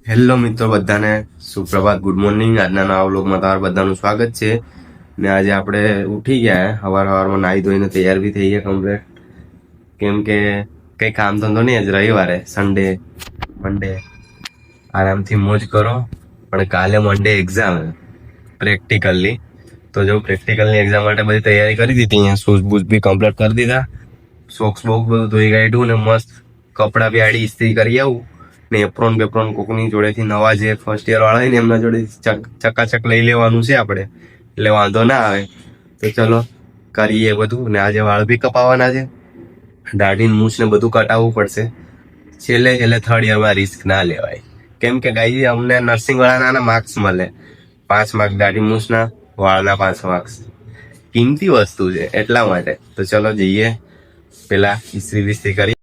Hello મિત્રો, બધાને સુપ્રભાત, good morning. આજના નવા વ્લોગમાં તમારું બધાનું સ્વાગત છે. ને આજે આપણે ઉઠી ગયા સવારમાં નાહી ધોઈને તૈયાર બી થઈ ગયા કમ્પ્લીટ. કેમ કે કંઈ કામ ધંધો નહીં, આજ રવિવારે, સન્ડે મંડે આરામથી મોજ કરો. પણ કાલે મંડે એક્ઝામ પ્રેક્ટિકલની, તો જો પ્રેક્ટિકલની એક્ઝામ માટે બધી તૈયારી કરી દીધી. અહીંયા શૂઝ બૂઝ બી કમ્પ્લીટ કરી દીધા, સોક્સ બોક્સ બધું ધોઈ કાઢ્યું ને મસ્ત કપડાં બી આડી ઇસ્ત્રી કરી આવું. ને એપ્રોન બેપ્રોન કોકની જોડેથી નવા જે ફર્સ્ટ યર વાળા હોય ને એમના જોડે ચકાચક લઈ લેવાનું છે આપણે, એટલે વાંધો ના આવે. તો ચલો કરીએ બધું. ને આજે વાળ બી કપાવવાના છે, દાઢી મૂછ ને બધું કટાવવું પડશે. છેલ્લે થર્ડ યરમાં રિસ્ક ના લેવાય, કેમ કે ગાઈ અમને નર્સિંગ વાળાના માર્ક્સ મળે 5 માર્ક, દાઢી મૂછના વાળના 5 માર્ક્સ. કિંમતી વસ્તુ છે એટલા માટે. તો ચલો જઈએ, પેલા ઇસ્ત્રી વિસ્ત્રી કરી.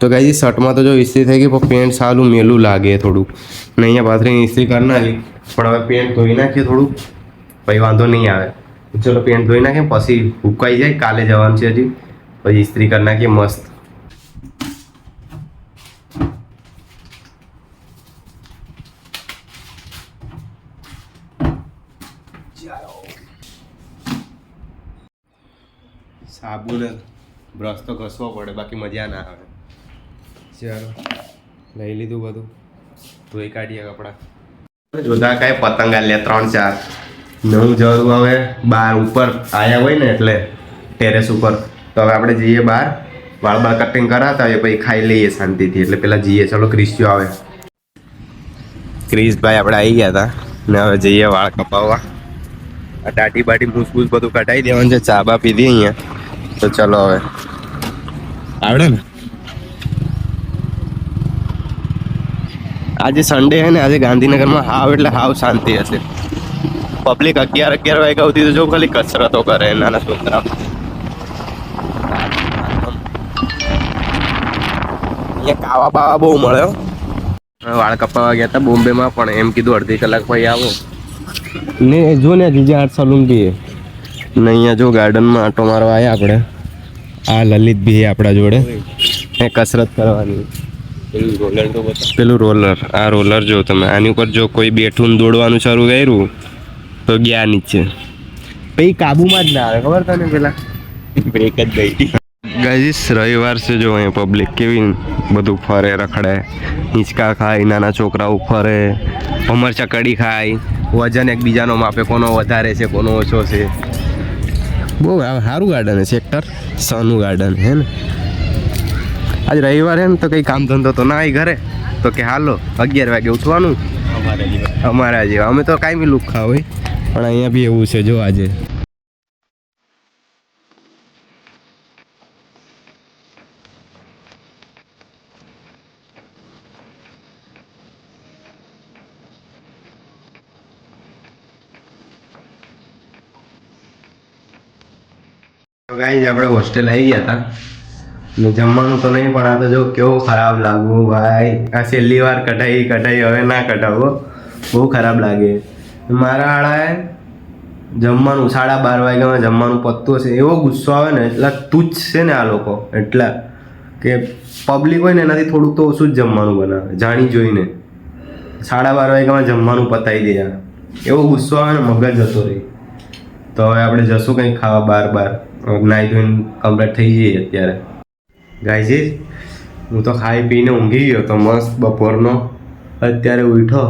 તો ગાઈ શર્ટમાં તો જો ઇસ્ત્રી થઈ ગઈ, પણ પેન્ટ સારું મેલું લાગે થોડુંક. ને અહીંયા પાથરીને ઇસ્ત્રી કરી નાખી, પણ હવે પેન્ટ ધોઈ નાખીએ થોડુંક, પછી વાંધો નહીં આવે. ચલો પેન્ટ ધોઈ નાખીએ, પછી ઉકાઈ જાય, કાલે જવાનું છે હજી, પછી ઇસ્ત્રી કરી નાખીએ મસ્ત. સાબુ ને બ્રશ તો ઘસવો પડે, બાકી મજા ના આવે. ચાલો લઈ લીધું બધું, ધોઈ કાઢીએ કપડાં. જોતા કાંઈ પતંગ લે 3-4 ને હું જવું હવે બહાર ઉપર આવ્યા હોય ને એટલે ટેરેસ ઉપર. તો હવે આપણે જઈએ બહાર, વાળ બાળ કટિંગ કરાતા હોય, પછી ખાઈ લઈએ શાંતિથી. એટલે પેલા જઈએ, ચલો ક્રિસ્યો આવે. ક્રિશભાઈ આપણે આવી ગયા હતા ને હવે જઈએ વાળ કપાવવા. આ દાઢી બાટી મૂસ બૂસ બધું કટાવી દેવાનું છે. ચા બા પીધી અહીંયા. તો ચલો હવે આવડે ને. આજે સન્ડે છે ને, આજે ગાંધીનગરમાં હાવ એટલે હાવ શાંતિ હશે. પબ્લિક 11 વાગ્યા સુધી તો જો ખાલી કસરતો કરે નાના છોકરા. અહીંયા કાવા બાવા બહુ મળે. વાળ કપાવા ગયા હતા બોમ્બેમાં, પણ એમ કીધું અડધી કલાક પછી આવો ને. જો ને જીજા આર્ટ સલૂન બી ને અહીંયા જો ગાર્ડનમાં આટો મારવા આવ્યા આપણે. આ લલિત બી આપણા જોડે એ કસરત કરવાની. પેલું રોલર, આ રોલર જો તમે આની ઉપર જો કોઈ બેઠું દોડવાનું શરૂ કર્યું તો ગયા નીચે, પછી કાબુમાં જ ના આવે. ખબર તને પેલા બ્રેક જ ગઈ. ગાઈસ રવિવાર છે, જો અહીંયા પબ્લિક કેવી બધું ફરે, રખડે, હિંચકા ખાય, નાના છોકરાઓ ફરે, ભમર ચકડી ખાય, વજન એકબીજાનો માપે, કોનો વધારે છે કોનો ઓછો છે. બહુ સારું ગાર્ડન છે, સેક્ટર સનું ગાર્ડન હે ને. આજ રવિવાર હે ને, તો કંઈ કામ ધંધો તો ના ઘરે, તો કે હાલો 11 વાગે ઉઠવાનું અમારા જેવા. અમે તો કાંઈ લુખ્ખા હોય, પણ અહીંયા બી એવું છે જો આજે. ગાઈસ આપણે હોસ્ટેલ આવી ગયા હતા ને, જમવાનું તો નહીં, પણ આ તો જો કેવું ખરાબ લાગવું ભાઈ. આ છેલ્લી વાર કઢાઈ હવે ના કઢાવો, બહુ ખરાબ લાગે. મારા આળાએ જમવાનું 12:30 વાગ્યામાં જમવાનું પતતું હશે, એવો ગુસ્સો આવે ને. એટલા તુચ્છ છે ને આ લોકો, એટલા કે પબ્લિક હોય ને એનાથી થોડુંક તો ઓછું જ જમવાનું બનાવે, જાણી જોઈને. 12:30 વાગ્યામાં જમવાનું પતાવી દે યાર, એવો ગુસ્સો આવે ને, મગજ જતો રહી. તો હવે આપણે જશું કંઈક ખાવા બહાર. નાઈ ધોઈને કમ્પ્લીટ થઈ જઈએ અત્યારે. ગાઈઝ હું તો ખાઈ પીને ઊંઘી ગયો તો મસ્ત બપોરનો. અત્યારે ઉઠો,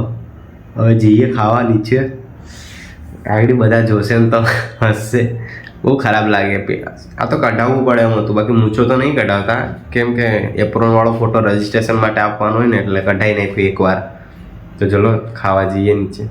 હવે જઈએ ખાવા નીચે. આગળ બધા જોશે ને તો હસશે, બહુ ખરાબ લાગે. આ તો કઢાવવું પડે એમ હતું, બાકી મૂછો તો નહીં કઢાવતા, કેમ કે એપ્રોન વાળો ફોટો રજીસ્ટ્રેશન માટે આપવાનો હોય ને, એટલે કઢાઈ નાખ્યું એકવાર. તો ચલો ખાવા જઈએ નીચે.